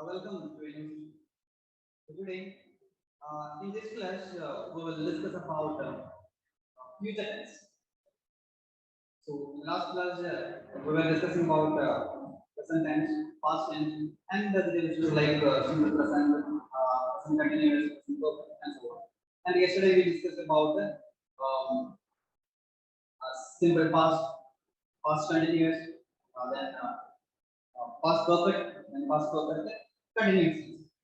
Welcome students. Today, in this class, we will discuss about future tense. So, in last class, we were discussing about present tense, past tense, and the derivations like simple present, present continuous, present perfect, and so on. And yesterday we discussed about simple past, past continuous, then past perfect, and past perfect continuous.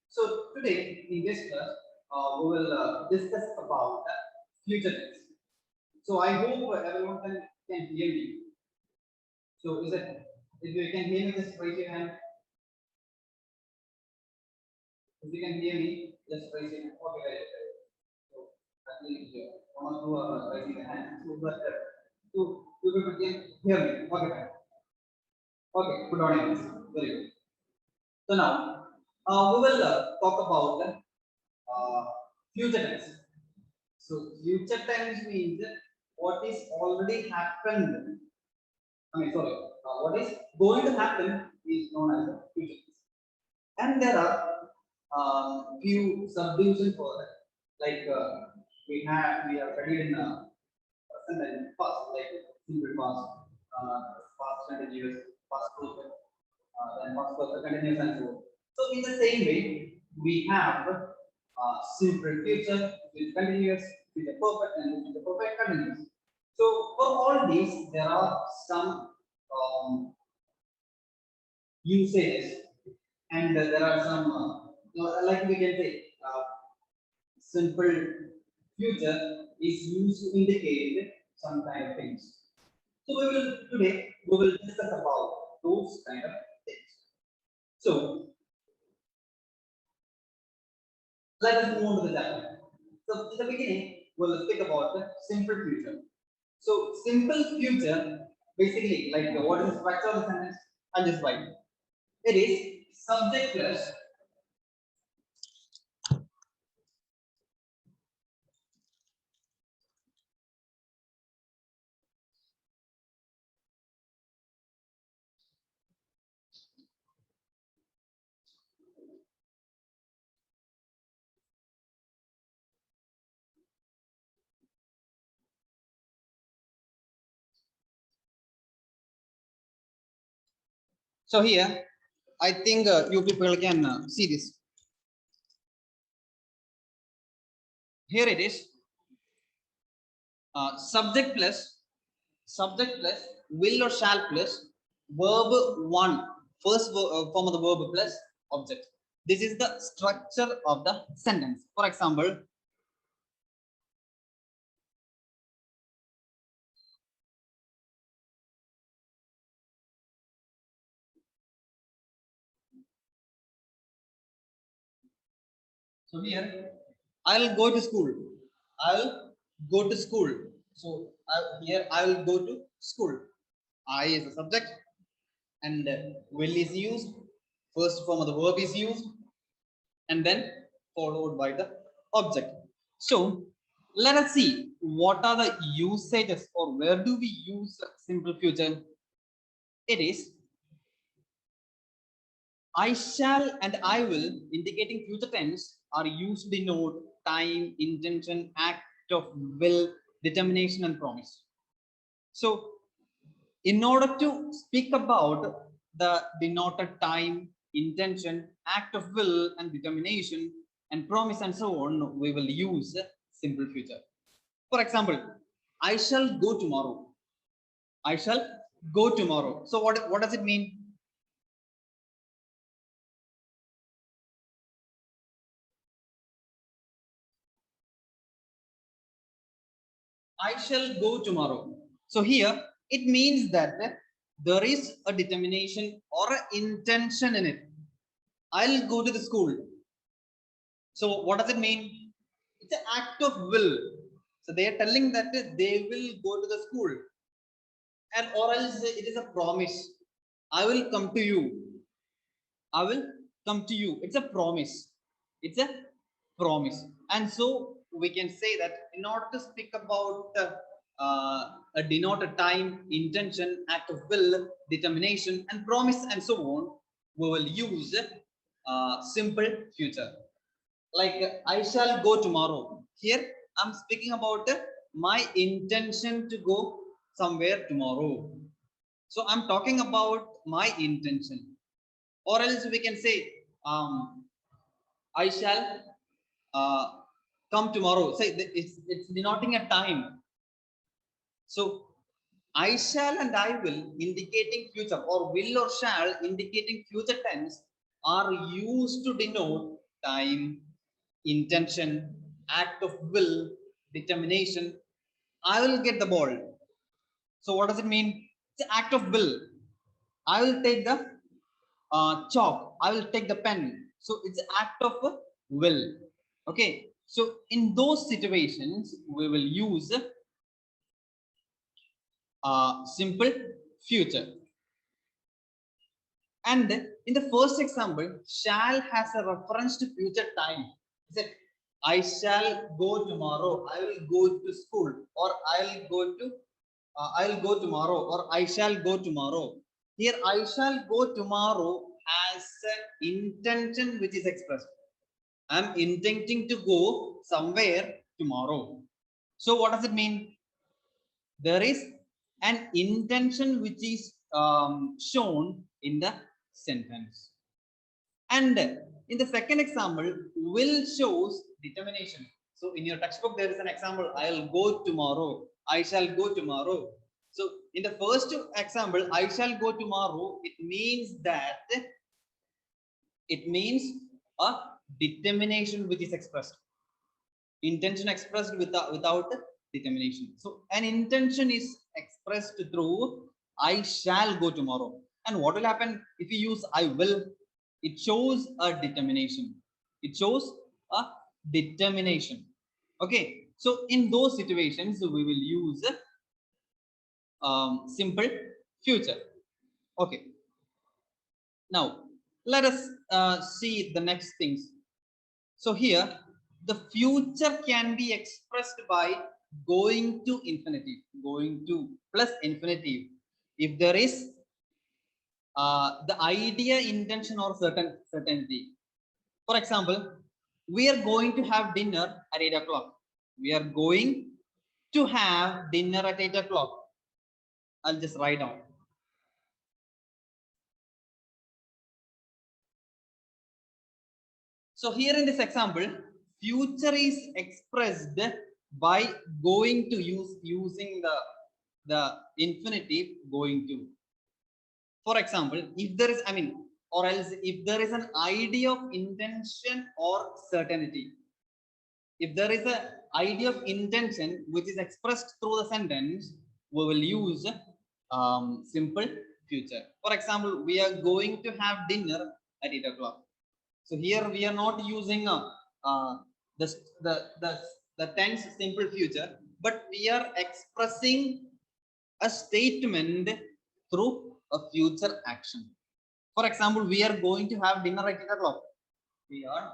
So today in this class, we will discuss about future tense. So I hope everyone can hear me. So is it if you can hear me, just raise your hand. If you can hear me, just raise your hand. Okay, very good. So I think one or two are raising their hand. So but two people can hear me. Okay, fine. Okay, good morning. Very good. So now we will talk about future tense. So future tense means what is already happened. I mean, sorry, what is going to happen is known as the future tense. And there are few subdivisions for that. Like we have studied in present and past, like simple past, past continuous, past perfect, then past perfect continuous, and so on. So in the same way, we have simple future, future continuous, future perfect, and future perfect continuous. So for all these, there are some usages, and there are some like we can say simple future is used to indicate some kind of things. So we will discuss about those kind of things. So let us move on to the chapter. So in the beginning, we'll speak about the simple future. So simple future, basically, like what is the structure of the sentence? I'll just write. It is subject plus. So here, I think you people can see this. Here it is. Subject plus will or shall plus verb one, first form of the verb plus object. This is the structure of the sentence. For example, so here I'll go to school. I'll go to school. So here I will go to school. I is the subject, and will is used. First form of the verb is used, and then followed by the object. So let us see what are the usages, or where do we use simple future. It is I shall and I will, indicating future tense, are used to denote time, intention, act of will, determination, and promise. So in order to speak about the denoted time, intention, act of will, and determination, and promise, and so on, we will use simple future. For example, I shall go tomorrow. I shall go tomorrow. So what does it mean? I shall go tomorrow. So here it means that there is a determination or an intention in it. I'll go to the school. So what does it mean? It's an act of will. So they are telling that they will go to the school, and or else it is a promise. I will come to you. I will come to you. It's a promise. It's a promise. And so we can say that in order to speak about a denoted time, intention, act of will, determination, and promise, and so on, we will use simple future. Like I shall go tomorrow. Here I'm speaking about my intention to go somewhere tomorrow. So I'm talking about my intention. Or else we can say, I shall come tomorrow. Say it's denoting a time. So I shall and I will indicating future, or will or shall indicating future tense are used to denote time, intention, act of will, determination. I will get the ball. So what does it mean? It's an act of will. I will take the chalk. I will take the pen. So it's an act of will. Okay. So in those situations, we will use simple future. And in the first example, shall has a reference to future time. He said, I shall go tomorrow. I will go to school, or I'll go tomorrow, or I shall go tomorrow. Here, I shall go tomorrow has an intention which is expressed. I'm intending to go somewhere tomorrow. So, what does it mean? There is an intention which is shown in the sentence. And in the second example, will shows determination. So in your textbook, there is an example, I'll go tomorrow, I shall go tomorrow. So in the first example, I shall go tomorrow, it means a determination which is expressed. Intention expressed without determination. So an intention is expressed through I shall go tomorrow. And what will happen if you use I will? It shows a determination. It shows a determination. Okay. So in those situations, we will use simple future. Okay. Now let us see the next things. So here the future can be expressed by going to infinitive, going to plus infinitive. If there is the idea, intention, or certainty. For example, we are going to have dinner at 8 o'clock. We are going to have dinner at 8 o'clock. I'll just write down. So here in this example, future is expressed by going to using the infinitive going to. For example, if there is, or else if there is an idea of intention or certainty, if there is an idea of intention which is expressed through the sentence, we will use simple future. For example, we are going to have dinner at 8 o'clock. So here we are not using the tense simple future, but we are expressing a statement through a future action. For example, we are going to have dinner at 8 o'clock. We are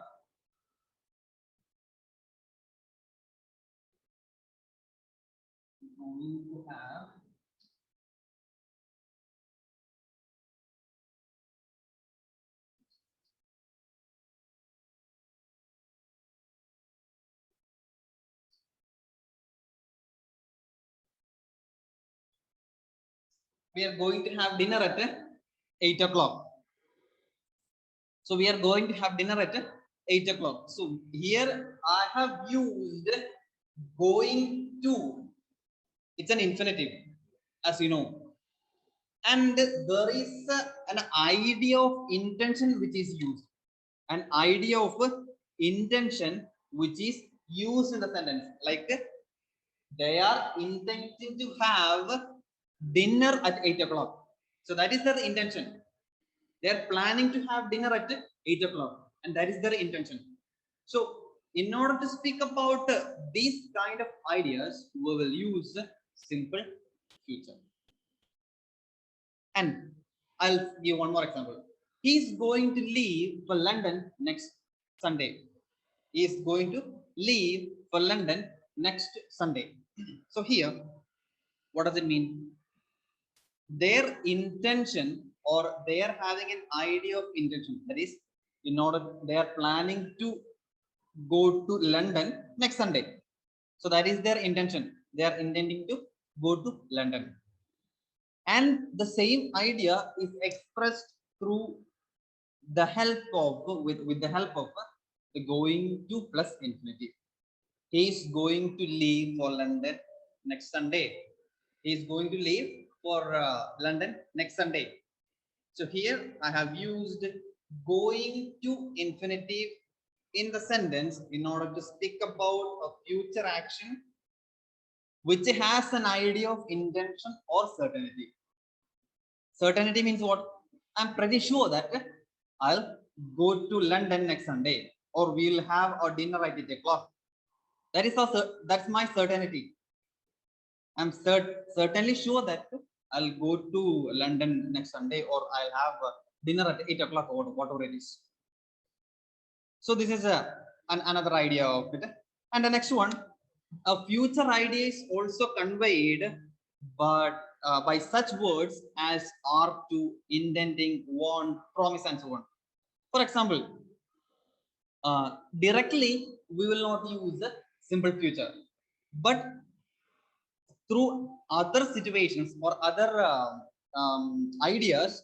going to have dinner at 8 o'clock. So we are going to have dinner at 8 o'clock. So here I have used going to. It's an infinitive, as you know. And there is an idea of intention which is used. An idea of intention which is used in the sentence. Like they are intending to have dinner at 8 o'clock. So that is their intention. They are planning to have dinner at 8 o'clock, and that is their intention. So in order to speak about these kind of ideas, we will use simple future. And I'll give one more example. He's going to leave for London next Sunday. He is going to leave for London next Sunday. So here, what does it mean? Their intention, or they are having an idea of intention. That is, in order they are planning to go to London next Sunday. So that is their intention. They are intending to go to London. And the same idea is expressed through the help of with the help of the going to plus infinitive. He is going to leave for London next Sunday. He is going to leave for London next Sunday. So here I have used going to infinitive in the sentence in order to speak about a future action which has an idea of intention or certainty. Certainty means what? I'm pretty sure that I'll go to London next Sunday, or we'll have a dinner at 8 o'clock. That's my certainty. I'm certainly sure that I'll go to London next Sunday, or I'll have dinner at 8 o'clock, or whatever it is. So this is another idea of it. And the next one, a future idea is also conveyed, but by such words as are to, intending, want, promise, and so on. For example, directly we will not use the simple future, but through other situations or other ideas,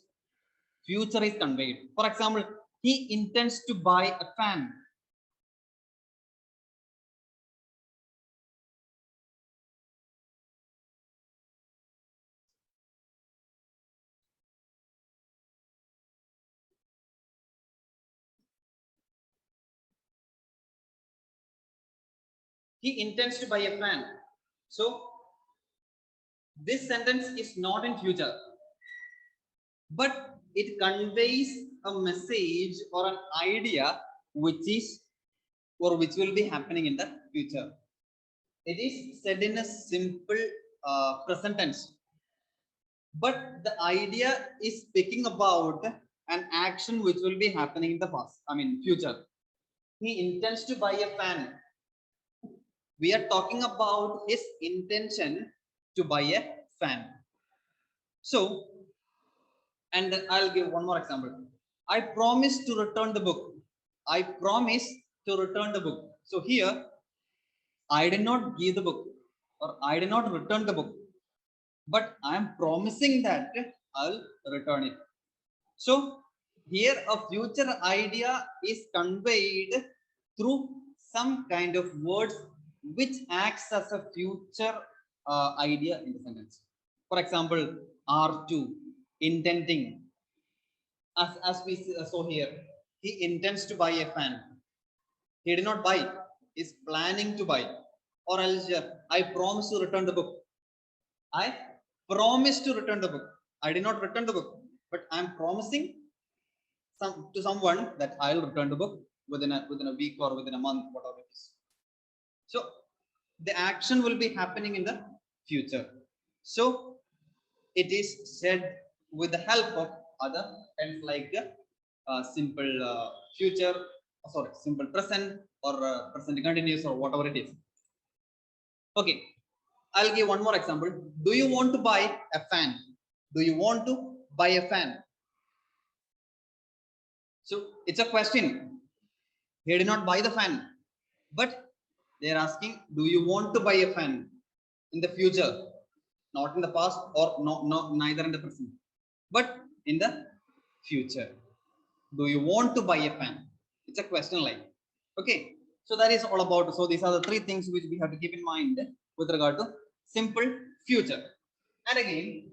future is conveyed. For example, he intends to buy a fan. He intends to buy a fan. So this sentence is not in future, but it conveys a message or an idea which is or which will be happening in the future. It is said in a simple present tense, but the idea is speaking about an action which will be happening in the past, future. He intends to buy a fan. We are talking about his intention to buy a fan. So, and I'll give one more example. I promise to return the book. I promise to return the book. So here, I did not give the book, or I did not return the book, but I am promising that I'll return it. So here a future idea is conveyed through some kind of words which acts as a future idea in the sentence. For example, R2, intending. As we saw here, he intends to buy a fan. He did not buy, is planning to buy. Or else, I promise to return the book. I promise to return the book. I did not return the book, but I'm promising to someone that I'll return the book within a week or within a month, whatever it is. So the action will be happening in the future. So it is said with the help of other tense like simple future, simple present, or present continuous, or whatever it is. Okay, I'll give one more example. Do you want to buy a fan? Do you want to buy a fan? So it's a question. He did not buy the fan, but they're asking, do you want to buy a fan in the future? Not in the past, or neither in the present, but in the future. Do you want to buy a fan? It's a question like. Okay, so that is all about. So these are the three things which we have to keep in mind with regard to simple future. And again,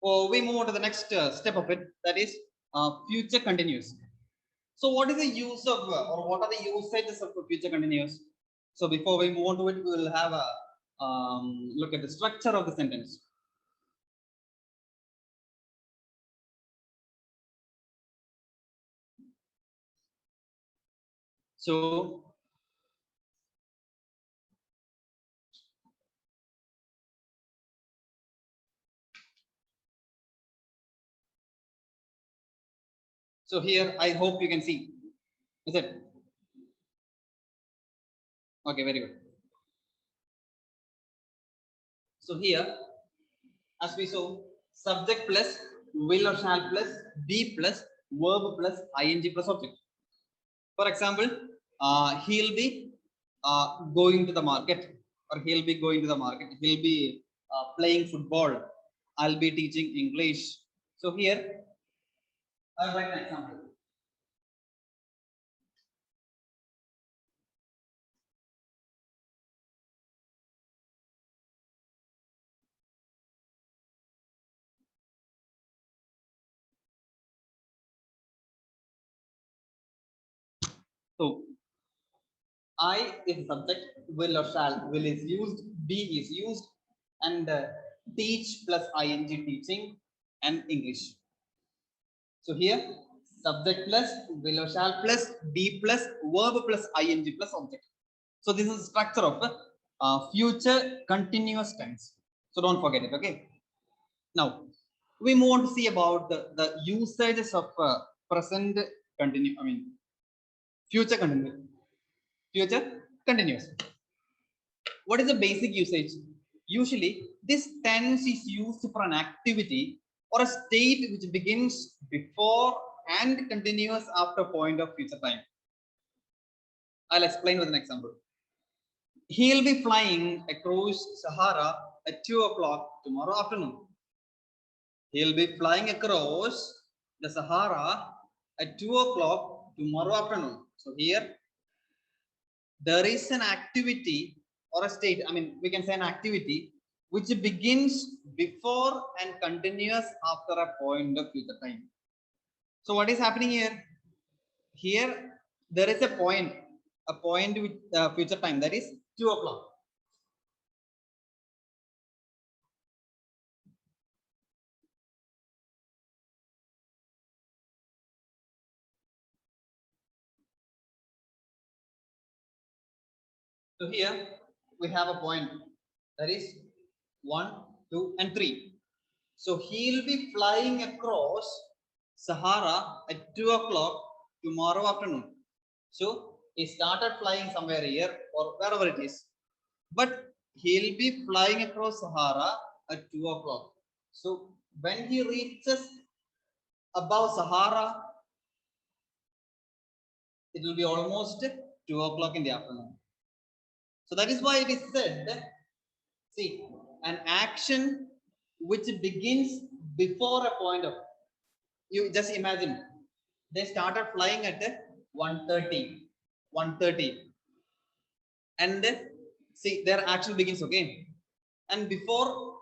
we move on to the next step of it, that is future continuous. So what is the use of or what are the usages of future continuous? So before we move on to it, we will have a look at the structure of the sentence. So here, I hope you can see. Is it? Okay, very good. So here, as we saw, subject plus will or shall plus be plus verb plus ing plus object. For example, he'll be going to the market, or he'll be going to the market. He'll be playing football. I'll be teaching English. So here, I'll write an example. So I is subject, will or shall, will is used, be is used, and teach plus ing teaching and English. So here subject plus will or shall plus be plus verb plus ing plus object. So this is the structure of future continuous tense. So don't forget it. Okay. Now we move on to see about the usages of present continue. I mean future continuous. Future continuous. What is the basic usage? Usually, this tense is used for an activity or a state which begins before and continues after point of future time. I'll explain with an example. He'll be flying across Sahara at 2 o'clock tomorrow afternoon. He'll be flying across the Sahara at 2 o'clock tomorrow afternoon. So here, there is an activity or a state, I mean, we can say an activity which begins before and continues after a point of future time. So what is happening here? Here, there is a point with future time, that is 2 o'clock. So here we have a point, that is 1, 2, and 3. So he'll be flying across Sahara at 2 o'clock tomorrow afternoon. So he started flying somewhere here or wherever it is, but he'll be flying across Sahara at 2 o'clock. So when he reaches above Sahara, it will be almost 2 o'clock in the afternoon. So that is why it is said, see, an action which begins before a point of, you just imagine, they started flying at 1:30, and see their action begins, okay, and before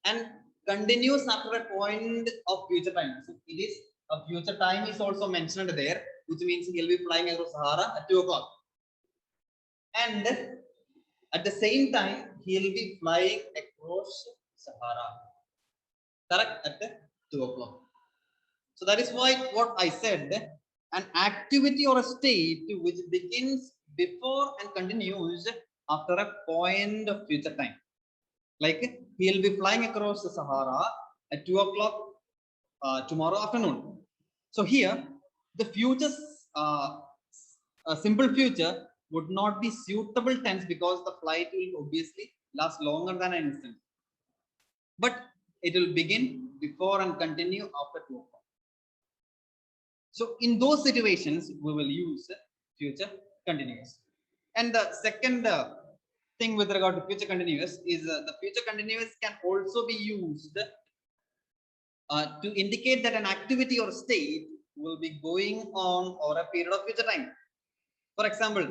and continues after a point of future time. So it is a future time is also mentioned there, which means he'll be flying across Sahara at 2 o'clock. And at the same time, he'll be flying across Sahara. Correct? At 2 o'clock. So that is why what I said, an activity or a state which begins before and continues after a point of future time. Like he'll be flying across the Sahara at 2 o'clock tomorrow afternoon. So here, the future, a simple future would not be suitable tense because the flight will obviously last longer than an instant. But it will begin before and continue after 2 o'clock. So in those situations, we will use future continuous. And the second thing with regard to future continuous is the future continuous can also be used to indicate that an activity or state will be going on over a period of future time. For example,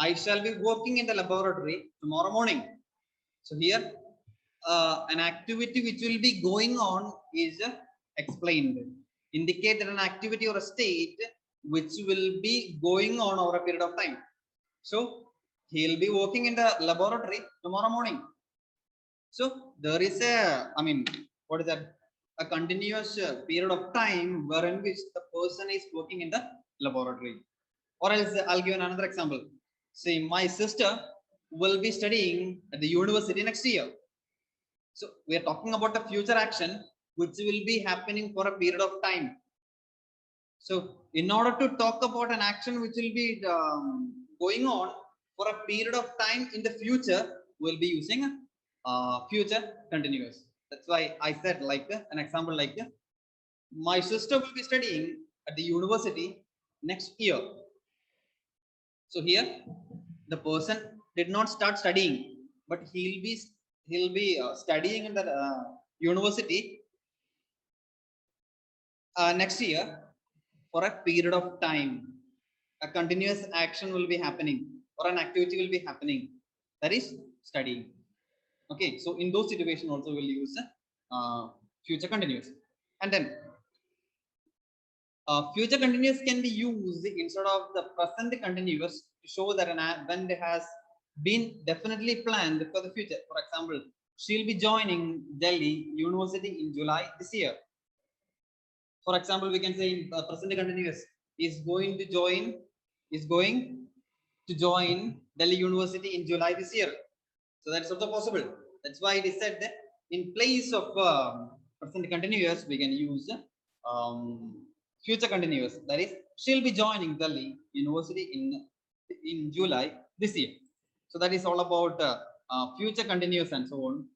I shall be working in the laboratory tomorrow morning. So here, an activity which will be going on is explained. Indicate that an activity or a state which will be going on over a period of time. So he'll be working in the laboratory tomorrow morning. So there is a, I mean, what is that? A continuous period of time wherein which the person is working in the laboratory. Or else I'll give another example. See, my sister will be studying at the university next year. So we are talking about a future action which will be happening for a period of time. So in order to talk about an action which will be going on for a period of time in the future, we'll be using future continuous. That's why I said like an example like my sister will be studying at the university next year. So here, the person did not start studying, but he'll be studying in the university next year for a period of time. A continuous action will be happening, or an activity will be happening. That is studying. Okay, so in those situations also we'll use future continuous. And then future continuous can be used instead of the present continuous to show that an event has been definitely planned for the future. For example, she'll be joining Delhi University in July this year. For example, we can say in present continuous is going to join Delhi University in July this year. So that's also possible. That's why it is said that in place of present continuous, we can use future continuous. That is, she'll be joining Delhi University in July this year. So that is all about future continuous and so on.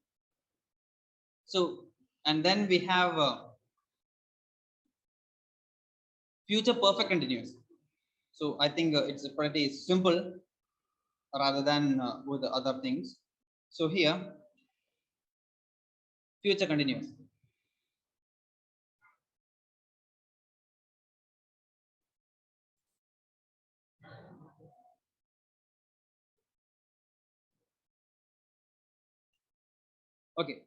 So, and then we have future perfect continuous. So I think it's pretty simple rather than with the other things. So here, future continuous. Okay,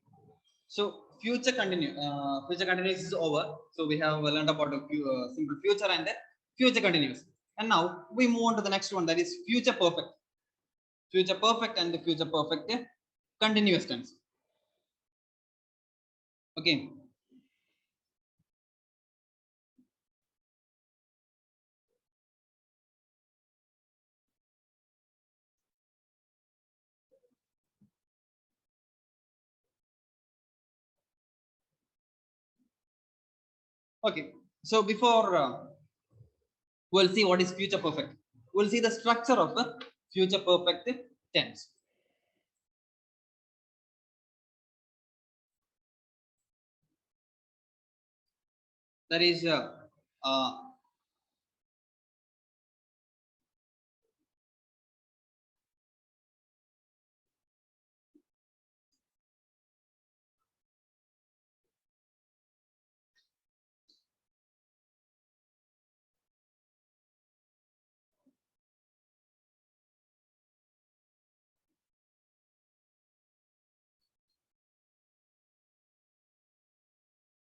so future continuous is over. So we have learned about a simple future and future continuous. And now we move on to the next one, that is future perfect. Future perfect and the future perfect continuous tense. Okay. Okay. So before we'll see what is future perfect. We'll see the structure of the future perfect tense. That is uh,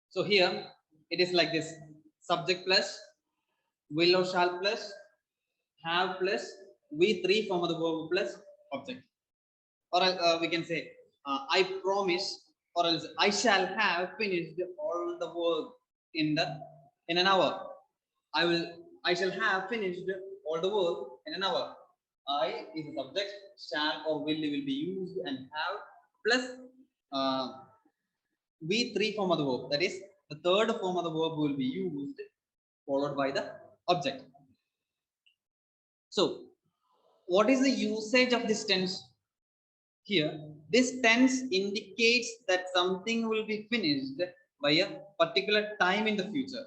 so here it is like this: subject plus will or shall plus have plus V3 form of the verb plus object. Or we can say I promise, or else I shall have finished all the work in an hour. I shall have finished all the work in an hour. I is a subject, shall or will be used, and have plus uh, V3 form of the verb. That is, the third form of the verb will be used, followed by the object. So what is the usage of this tense? Here, this tense indicates that something will be finished by a particular time in the future.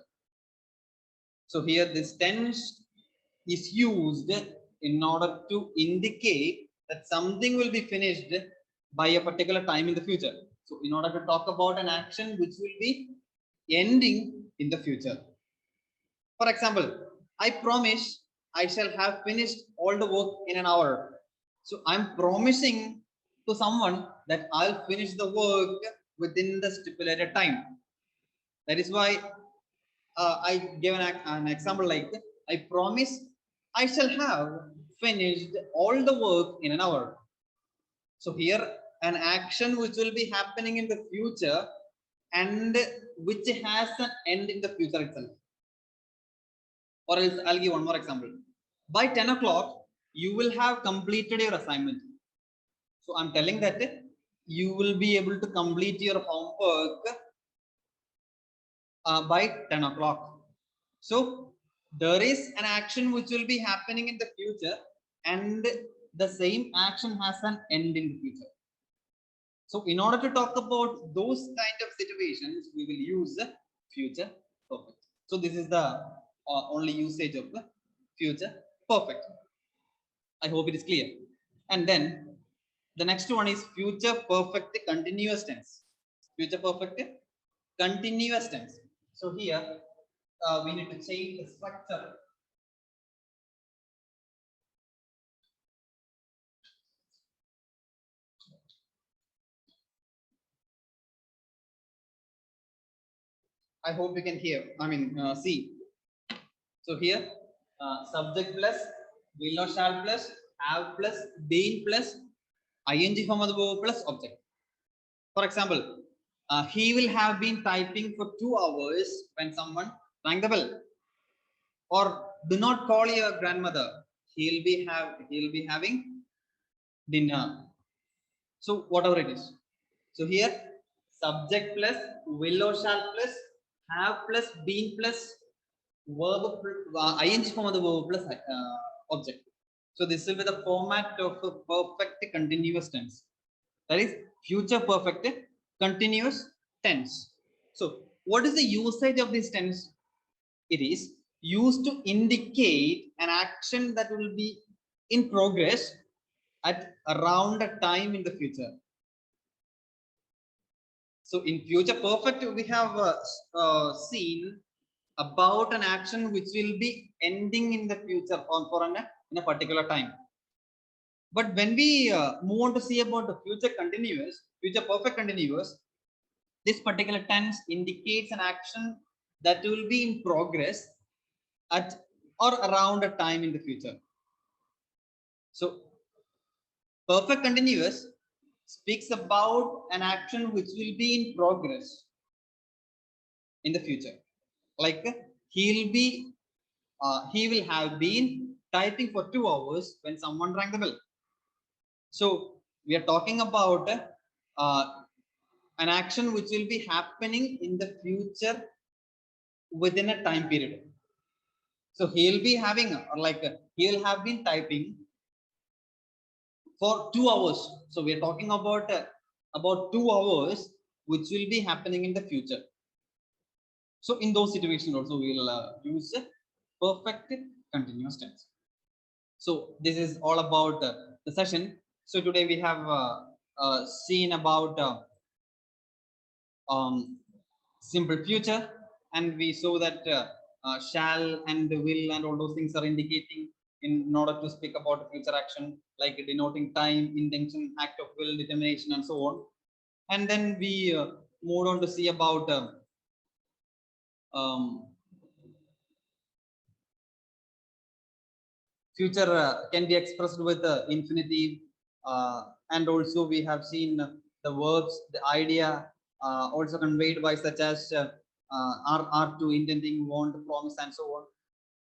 So here, this tense is used in order to indicate that something will be finished by a particular time in the future. So in order to talk about an action which will be ending in the future. For example, I promise I shall have finished all the work in an hour. So I'm promising to someone that I'll finish the work within the stipulated time. That is why I gave an example like, I promise I shall have finished all the work in an hour. So here, an action which will be happening in the future and which has an end in the future itself. Or else I'll give one more example. By 10 o'clock, you will have completed your assignment. So I'm telling that you will be able to complete your homework by 10 o'clock. So there is an action which will be happening in the future, and the same action has an end in the future. So in order to talk about those kind of situations, we will use the future So this is the only usage of the future perfect. I hope it is clear. And then the next one is future perfect continuous tense. Future perfect continuous tense. So here we need to change the structure. I hope you can hear. I mean, see. So here, subject plus will or shall plus have plus been plus ing form of the verb plus object. For example, he will have been typing for 2 hours when someone rang the bell. Or do not call your grandmother. He'll be having dinner. So whatever it is. So here, subject plus will or shall plus have plus been plus verb ing form of the verb plus object. So this will be the format of a perfect continuous tense. That is future perfect continuous tense. So what is the usage of this tense? It is used to indicate an action that will be in progress at around a time in the future. So in future perfect, we have seen about an action which will be ending in the future in a particular time. But when we move on to see about the future continuous, future perfect continuous, this particular tense indicates an action that will be in progress at or around a time in the future. So perfect continuous speaks about an action which will be in progress in the future. Like he will have been typing for 2 hours when someone rang the bell. So we are talking about an action which will be happening in the future within a time period. So he'll be having he'll have been typing for 2 hours. So we are talking about 2 hours which will be happening in the future. So in those situations also we will use perfect continuous tense. So this is all about the session. So today we have seen about simple future, and we saw that shall and will and all those things are indicating in order to speak about future action, like denoting time, intention, act of will, determination, and so on. And then we moved on to see about future can be expressed with infinitive, and also we have seen the verbs, the idea also conveyed by such as are to, intending, want, promise, and so on.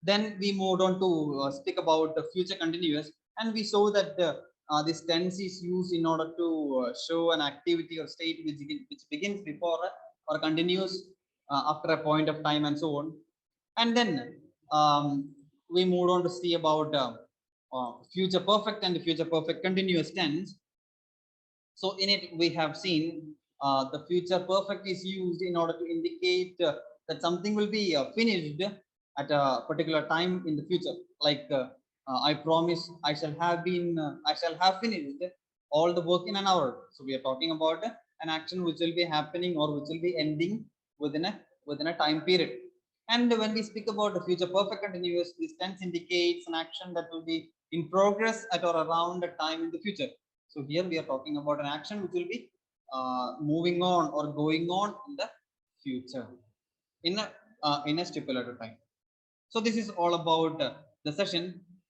Then we moved on to speak about the future continuous, and we saw that this tense is used in order to show an activity or state which begins before or continues after a point of time, and so on. And then we moved on to see about future perfect and future perfect continuous tense. So in it we have seen the future perfect is used in order to indicate that something will be finished at a particular time in the future. Like I promise I shall have finished all the work in an hour. So we are talking about an action which will be happening or which will be ending within a time period. And when we speak about the future perfect continuous, this tense indicates an action that will be in progress at or around a time in the future. So here we are talking about an action which will be moving on or going on in the future in a stipulated time. So this is all about the session.